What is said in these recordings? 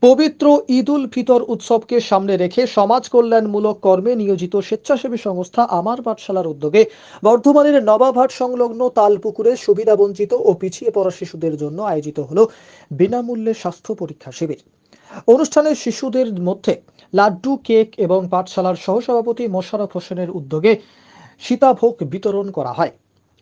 পবিত্র ঈদ উল ফিতর উৎসবকে সামনে রেখে সমাজ কল্যাণমূলক কর্মে নিয়োজিত স্বেচ্ছাসেবী সংস্থা আমার পাঠশালার উদ্যোগে বর্ধমানের নবাবহাট সংলগ্ন তালপুকুরে সুবিধাবঞ্চিত ও পিছিয়ে পড়া শিশুদের জন্য আয়োজিত হলো বিনামূল্যে স্বাস্থ্য পরীক্ষা শিবির। অনুষ্ঠানে শিশুদের মধ্যে লাড্ডু, কেক এবং পাঠশালার সহসভাপতি মোশাররফ হোসেনের উদ্যোগে সীতাভোগ বিতরণ করা হয়।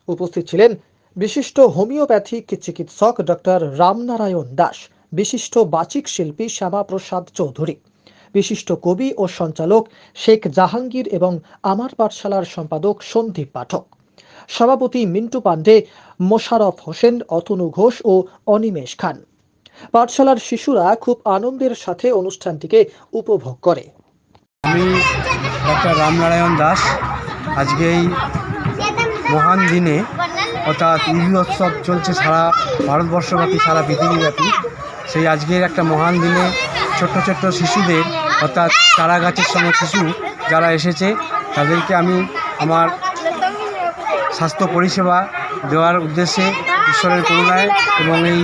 উপস্থিত ছিলেন বিশিষ্ট হোমিওপ্যাথিক চিকিৎসক ডক্টর রামনারায়ণ দাস, বিশিষ্ট বাচিক শিল্পী শ্যামাপ্রসাদ চৌধুরী, বিশিষ্ট কবি ও সঞ্চালক শেখ জাহাঙ্গীর এবং আমার পাঠশালার সম্পাদক সন্দীপ পাঠক, সভাপতি মিন্টু পান্ডে, মোশাররফ হোসেন, অতনু ঘোষ ও অনিমেষ খান। পাঠশালার শিশুরা খুব আনন্দের সাথে অনুষ্ঠানটিকে উপভোগ করে। আমি ডক্টর রামনারায়ণ দাস। আজকে এই মহান দিনে অর্থাৎ ঈদ উৎসব চলছে সারা ভারতবর্ষব্যাপী, সারা পৃথিবীব্যাপী। সেই আজকের একটা মহান দিনে ছোট্ট ছোট্ট শিশুদের অর্থাৎ চারা গাছের সঙ্গে শিশু যারা এসেছে তাদেরকে আমি আমার স্বাস্থ্য পরিষেবা দেওয়ার উদ্দেশ্যে ঈশ্বরের করুণায় এবং এই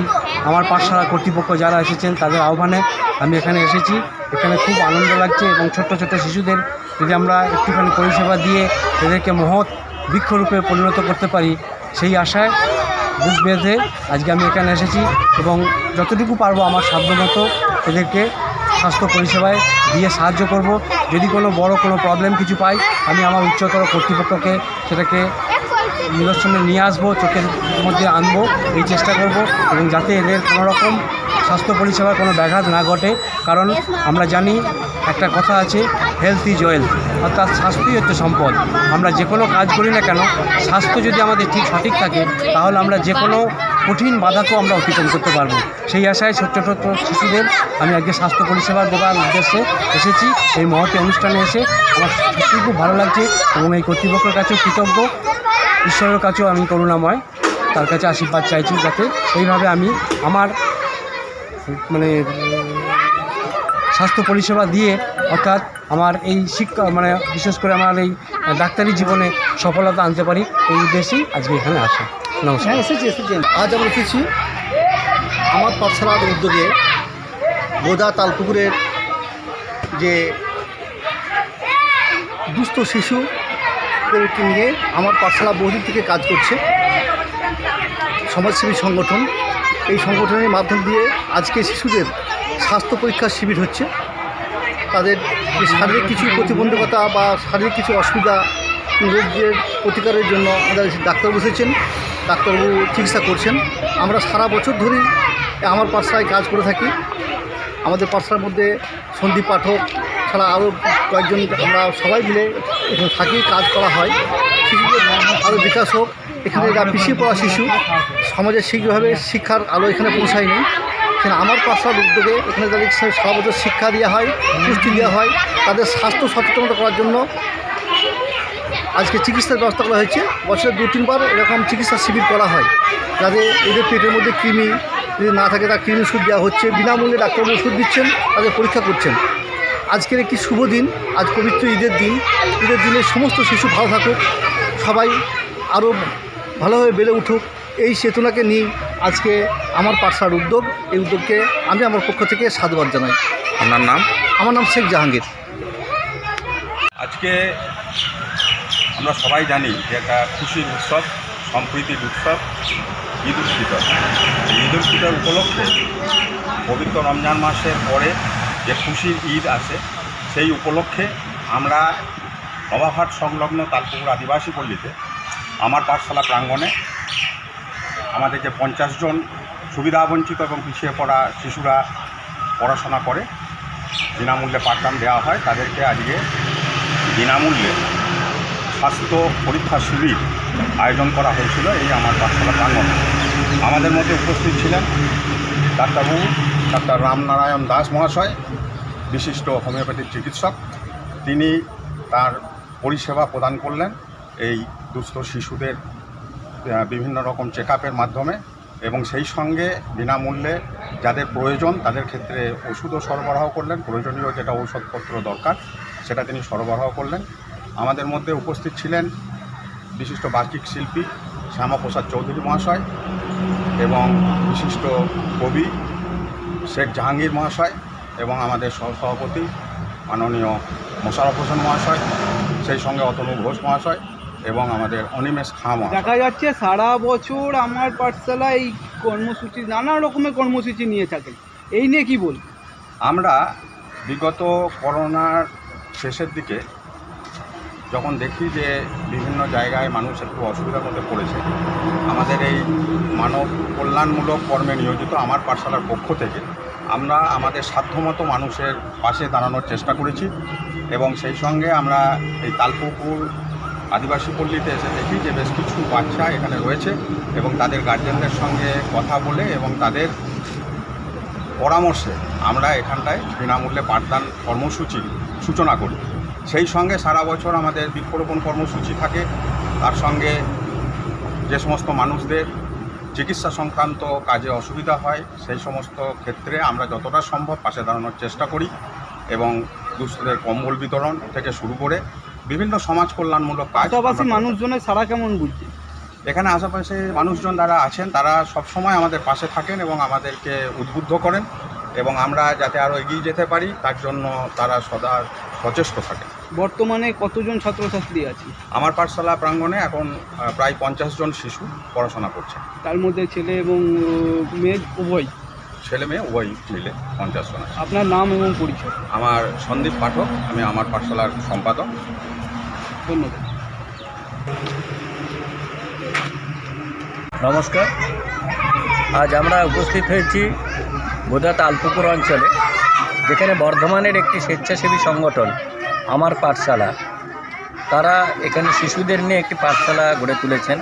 আমার পাঠশালা কর্তৃপক্ষ যারা এসেছেন তাদের আহ্বানে আমি এখানে এসেছি। এখানে খুব আনন্দ লাগছে এবং ছোট্ট ছোট্ট শিশুদের যদি আমরা একটুখানি পরিষেবা দিয়ে এদেরকে মহৎ বৃক্ষরূপে পরিণত করতে পারি সেই আশায় বুক বেঁধে আজকে আমি এখানে এসেছি এবং যতটুকু পারবো আমার সাধ্যমতো এদেরকে স্বাস্থ্য পরিষেবায় দিয়ে সাহায্য করব। যদি কোনো বড় কোনো প্রবলেম কিছু পাই আমি আমার উচ্চতর কর্তৃপক্ষকে সেটাকে নিদর্শনে নিয়ে আসবো, চোখের মধ্যে আনবো, এই চেষ্টা করব এবং যাতে এদের কোনো রকম স্বাস্থ্য পরিষেবার কোনো ব্যাঘাত না ঘটে। কারণ আমরা জানি একটা কথা আছে, হেলথ ইজ ওয়েলথ, অর্থাৎ স্বাস্থ্যই হচ্ছে সম্পদ। আমরা যে কোনো কাজ করি না কেন স্বাস্থ্য যদি আমাদের ঠিক সঠিক থাকে তাহলে আমরা যে কোনো কঠিন বাধাকেও আমরা অতিক্রম করতে পারবো। সেই আশায় ছোট্ট ছোট্ট শিশুদের আমি আজকে স্বাস্থ্য পরিষেবা দেওয়ার উদ্দেশ্যে এসেছি। এই মহৎ অনুষ্ঠানে এসে আমার সত্যিই খুব ভালো লাগছে এবং এই কর্তৃপক্ষের কাছেও কৃতজ্ঞ, ঈশ্বরের কাছেও আমি করুণাময়, তার কাছে আশীর্বাদ চাইছি যাতে এইভাবে আমি আমার স্বাস্থ্য পরিষেবা দিয়ে অর্থাৎ আমার এই শিক্ষা বিশেষ করে আমার এই ডাক্তারি জীবনে সফলতা আনতে পারি, এই উদ্দেশ্যেই আজকে এখানে আসা। নমস্কার। আজ আমরা এসেছি আমার পাঠশালার উদ্যোগে গোদা তালপুকুরের যে দুস্থ শিশুদেরকে নিয়ে আমার পাঠশালা বহুদিন থেকে কাজ করছে সমাজসেবী সংগঠন। এই সংগঠনের মাধ্যম দিয়ে আজকে শিশুদের স্বাস্থ্য পরীক্ষার শিবির হচ্ছে। তাদের যে শারীরিক কিছু প্রতিবন্ধকতা বা শারীরিক কিছু অসুবিধা রোগের প্রতিকারের জন্য আমাদের ডাক্তার বসেছেন, ডাক্তারবাবু চিকিৎসা করছেন। আমরা সারা বছর ধরেই আমার পাঠশালায় কাজ করে থাকি। আমাদের পাঠশালার মধ্যে সন্দীপ পাঠক ছাড়া আরও কয়েকজন আমরা সবাই মিলে এখানে থাকি, কাজ করা হয়। শিশুদের আরও বিকাশ হোক। এখানে যারা পিছিয়ে পড়া শিশু সমাজে ঠিকভাবে শিক্ষার আলো এখানে পৌঁছায়নি, এখানে আমার পাঠশালার উদ্যোগে এখানে তাদের সারা বছর শিক্ষা দেওয়া হয়, পুষ্টি দেওয়া হয়। তাদের স্বাস্থ্য সচেতনতা করার জন্য আজকে চিকিৎসার ব্যবস্থা করা হয়েছে। বছরে 2-3 বার এরকম চিকিৎসা শিবির করা হয়, যাতে এদের পেটের মধ্যে কৃমি যদি না থাকে তার কৃমি ওষুধ দেওয়া হচ্ছে। বিনামূল্যে ডাক্তারবাবু ওষুধ দিচ্ছেন, তাদের পরীক্ষা করছেন। আজকের একটি শুভ দিন, আজ পবিত্র ঈদের দিন। ঈদের দিনে সমস্ত শিশু ভালো থাকুক, সবাই আরও ভালোভাবে বেড়ে উঠুক, এই চেতনাকে নিয়ে আজকে আমার পাঠশালার উদ্যোগ। এই উদ্যোগকে আমি আমার পক্ষ থেকে সাধুবাদ জানাই। আপনার নাম? আমার নাম শেখ জাহাঙ্গীর। আজকে আমরা সবাই জানি যে একটা খুশির উৎসব, সম্প্রীতির উৎসব ঈদ উল ফিতর। ঈদ উল ফিতর উপলক্ষে পবিত্র রমজান মাসের পরে যে খুশির ঈদ আসে সেই উপলক্ষে আমরা নবাবহাট সংলগ্ন তালপুকুর আদিবাসী পল্লীতে আমার পাঠশালা প্রাঙ্গণে আমাদের যে 50 জন সুবিধাবঞ্চিত এবং পিছিয়ে পড়া শিশুরা পড়াশোনা করে, বিনামূল্যে পাঠদান দেওয়া হয়। তাদেরকে আজকে বিনামূল্যে স্বাস্থ্য পরীক্ষা শিবির আয়োজন করা হয়েছিল এই আমার পাঠশালা প্রাঙ্গণে। আমাদের মধ্যে উপস্থিত ছিলেন ডাক্তারবাবু ডাক্তার রামনারায়ণ দাস মহাশয়, বিশিষ্ট হোমিওপ্যাথিক চিকিৎসক। তিনি তার পরিষেবা প্রদান করলেন এই দুস্থ শিশুদের বিভিন্ন রকম চেকআপের মাধ্যমে এবং সেই সঙ্গে বিনামূল্যে যাদের প্রয়োজন তাদের ক্ষেত্রে ওষুধও সরবরাহ করলেন। প্রয়োজনীয় যেটা ঔষধপত্র দরকার সেটা তিনি সরবরাহ করলেন। আমাদের মধ্যে উপস্থিত ছিলেন বিশিষ্ট বাচিক শিল্পী শ্যামাপ্রসাদ চৌধুরী মহাশয় এবং বিশিষ্ট কবি শেখ জাহাঙ্গীর মহাশয় এবং আমাদের সহসভাপতি মাননীয় মোশাররফ হোসেন মহাশয়, সেই সঙ্গে অতনু ঘোষ মহাশয় এবং আমাদের অনিমেষ খাঁ মহাশয়। দেখা যাচ্ছে সারা বছর আমার পাঠশালা এই কর্মসূচি, নানা রকমের কর্মসূচি নিয়ে থাকেন, এই নিয়ে কি বল? আমরা বিগত করোনার শেষের দিকে যখন দেখি যে বিভিন্ন জায়গায় মানুষ একটু অসুবিধার মধ্যে পড়েছে, আমাদের এই মানব কল্যাণমূলক কর্মে নিয়োজিত আমার পাঠশালার পক্ষ থেকে আমরা আমাদের সাধ্যমতো মানুষের পাশে দাঁড়ানোর চেষ্টা করেছি। এবং সেই সঙ্গে আমরা এই তালপুকুর আদিবাসী পল্লীতে এসে দেখি যে বেশ কিছু বাচ্চা এখানে রয়েছে এবং তাদের গার্জেনদের সঙ্গে কথা বলে এবং তাদের পরামর্শে আমরা এখানটায় বিনামূল্যে পাঠদান কর্মসূচির সূচনা করি। সেই সঙ্গে সারা বছর আমাদের বৃক্ষরোপণ কর্মসূচি থাকে, তার সঙ্গে যে সমস্ত মানুষদের চিকিৎসা সংক্রান্ত কাজে অসুবিধা হয় সেই সমস্ত ক্ষেত্রে আমরা যতটা সম্ভব পাশে দাঁড়ানোর চেষ্টা করি এবং দুস্থদের কম্বল বিতরণ থেকে শুরু করে বিভিন্ন সমাজ কল্যাণমূলক কাজ। পাশাপাশি মানুষজনের সারা কেমন বুঝছে? এখানে আশেপাশে মানুষজন যারা আছেন তারা সবসময় আমাদের পাশে থাকেন এবং আমাদেরকে উদ্বুদ্ধ করেন এবং আমরা যাতে আরও এগিয়ে যেতে পারি তার জন্য তারা সদা সচেষ্ট থাকেন। বর্তমানে কতজন ছাত্রছাত্রী আছে? আমার পাঠশালা প্রাঙ্গণে এখন প্রায় 50 জন শিশু পড়াশোনা করছে। তার মধ্যে ছেলে এবং মেয়ে উভয়? ছেলে মেয়ে উভয় মিলে 50 জন আছে। আপনার নাম এবং পরিচয়? আমার সন্দীপ পাঠক, আমি আমার পাঠশালার সম্পাদক। ধন্যবাদ। নমস্কার, আজ আমরা উপস্থিত হয়েছি বোদা তালপুকুর অঞ্চলে, যেখানে বর্ধমানের একটি স্বেচ্ছাসেবী সংগঠন আমার পাঠশালা, তারা এখানে শিশুদের নিয়ে একটি পাঠশালা গড়ে তুলেছেন।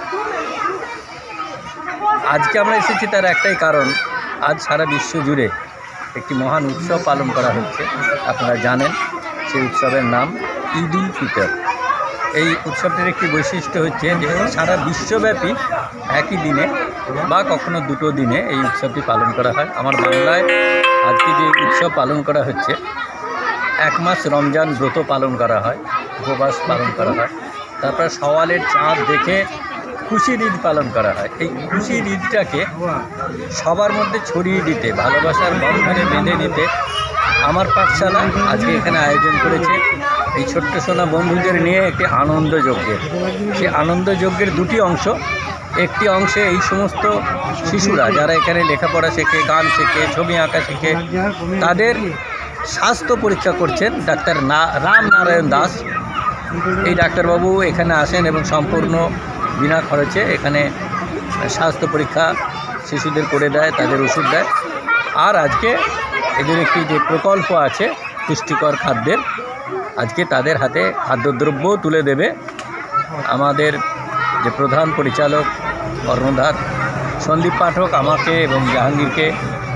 আজকে আমরা এসেছি তার একটাই কারণ, আজ সারা বিশ্ব জুড়ে একটি মহান উৎসব পালন করা হচ্ছে। আপনারা জানেন সেই উৎসবের নাম ঈদ উল ফিতর। এই উৎসবটির একটি বৈশিষ্ট্য হচ্ছে যে সারা বিশ্বব্যাপী একই দিনে বা কখনো দুটো দিনে এই উৎসবটি পালন করা হয়। আমার বাংলায় আজকে যে উৎসব পালন করা হচ্ছে, 1 মাস রমজান ব্রত পালন করা হয়, উপবাস পালন করা হয়, তারপর সওয়ালের চাঁদ দেখে খুশির ঈদ পালন করা হয়। এই খুশির ঈদটাকে সবার মধ্যে ছড়িয়ে দিতে, ভালোবাসার বন্ধনে বেঁধে দিতে আমার পাঠশালা আজকে এখানে আয়োজন করেছে এই ছোট্ট সোনা বন্ধুদের নিয়ে একটি আনন্দ যজ্ঞের। সেই আনন্দ যজ্ঞের দুটি অংশ। একটি অংশে এই সমস্ত শিশুরা যারা এখানে লেখাপড়া শেখে, গান শেখে, ছবি আঁকা শেখে, তাদের স্বাস্থ্য পরীক্ষা করছেন ডাক্তার রামনারায়ণ দাস। এই ডাক্তারবাবু এখানে আসেন এবং সম্পূর্ণ বিনা খরচে এখানে স্বাস্থ্য পরীক্ষা শিশুদের করে দেয়, তাদের ওষুধ দেয়। আর আজকে এদের একটি যে প্রকল্প আছে পুষ্টিকর খাদ্যের, আজকে তাদের হাতে খাদ্যদ্রব্যও তুলে দেবে আমাদের যে প্রধান পরিচালক কর্ণধার সন্দীপ পাঠক আমাকে এবং জাহাঙ্গীরকে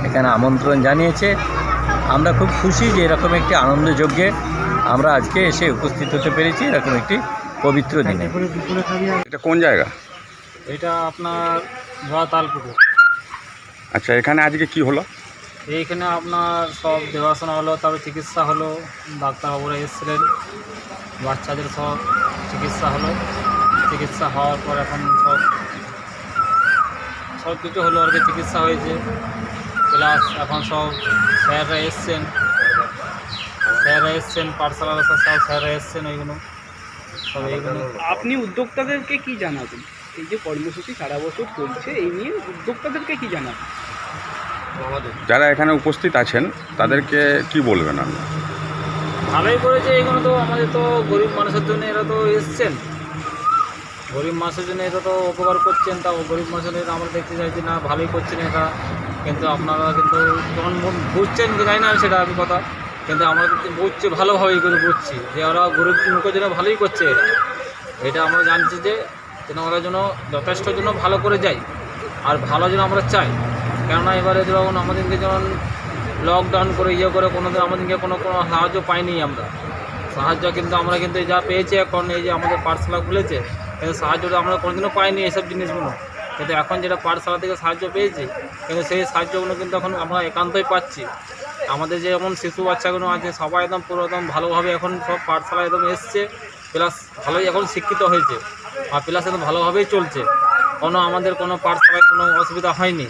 এখানে আমন্ত্রণ জানিয়েছে। আমরা খুব খুশি যে এরকম একটি আনন্দযজ্ঞে আমরা আজকে এসে উপস্থিত হতে পেরেছি, এরকম একটি পবিত্র দিনে। এটা কোন জায়গা? এটা আপনার ধোয়া তালপুকুর। আচ্ছা, এখানে আজকে কি হলো? এইখানে আপনার সব দেখাশোনা হলো, তারপরে চিকিৎসা হলো, ডাক্তারবাবুরা এসেছিলেন, বাচ্চাদের সব চিকিৎসা হলো। চিকিৎসা হওয়ার পর এখন সব কিছু হলো আর কি, চিকিৎসা হয়েছে। প্লাস এখন সব স্যাররা এসছেন, পাঠশালার সব স্যাররা এসছেন, ওইগুলো সব এইগুলো। আপনি উদ্যোক্তাদেরকে কি জানাবেন? এই যে কর্মসূচি সারা বছর চলছে, এই নিয়ে উদ্যোক্তাদেরকে কি জানাবেন? যারা এখানে উপস্থিত আছেন তাদেরকে কি বলবেন আপনি? ভালোই করেছে এগুলো, তো আমাদের তো গরিব মানুষের জন্য এরা তো এসছেন, গরিব মানুষের জন্য এটা তো উপকার করছেন। তা গরিব মানুষের জন্য আমরা দেখতে চাইছি না, ভালোই করছেন এটা। কিন্তু আপনারা কিন্তু যখন বুঝছেন জানি না সেটা আমি কথা, কিন্তু আমরা কিন্তু বুঝছি, ভালোভাবেই করে বুঝছি যে ওরা গরিব লোকের জন্য ভালোই করছে এটা আমরা জানছি যে ওরা যেন যথেষ্ট জন্য ভালো করে যায় আর ভালো যেন আমরা চাই। কেননা এবারে যখন আমাদেরকে যেমন লকডাউন করে করে কোনোদিন আমাদেরকে কোনো সাহায্য পাইনি আমরা, সাহায্য কিন্তু আমরা কিন্তু যা পেয়েছি এখন এই যে আমাদের পাঠশালা খুলেছে, কিন্তু সাহায্যটা আমরা কোনোদিনও পাইনি এইসব জিনিসগুলো। কিন্তু এখন যেটা পাঠশালা থেকে সাহায্য পেয়েছি, কিন্তু সেই সাহায্যগুলো কিন্তু এখন আমরা একান্তই পাচ্ছি। আমাদের যে যেমন শিশু বাচ্চাগুলো আছে সবাই একদম পুরো একদম ভালোভাবে এখন সব পাঠশালা একদম এসছে, প্লাস ভালোই এখন শিক্ষিত হয়েছে আর প্লাস একদম ভালোভাবেই চলছে। আমাদের কোনো পাঠশালায় কোনো অসুবিধা হয়নি।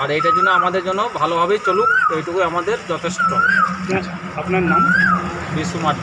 আর এইটার জন্য আমাদের জন্য ভালোভাবেই চলুক, এইটুকুই আমাদের যথেষ্ট। আপনার নাম? বিশ্বমাঠ।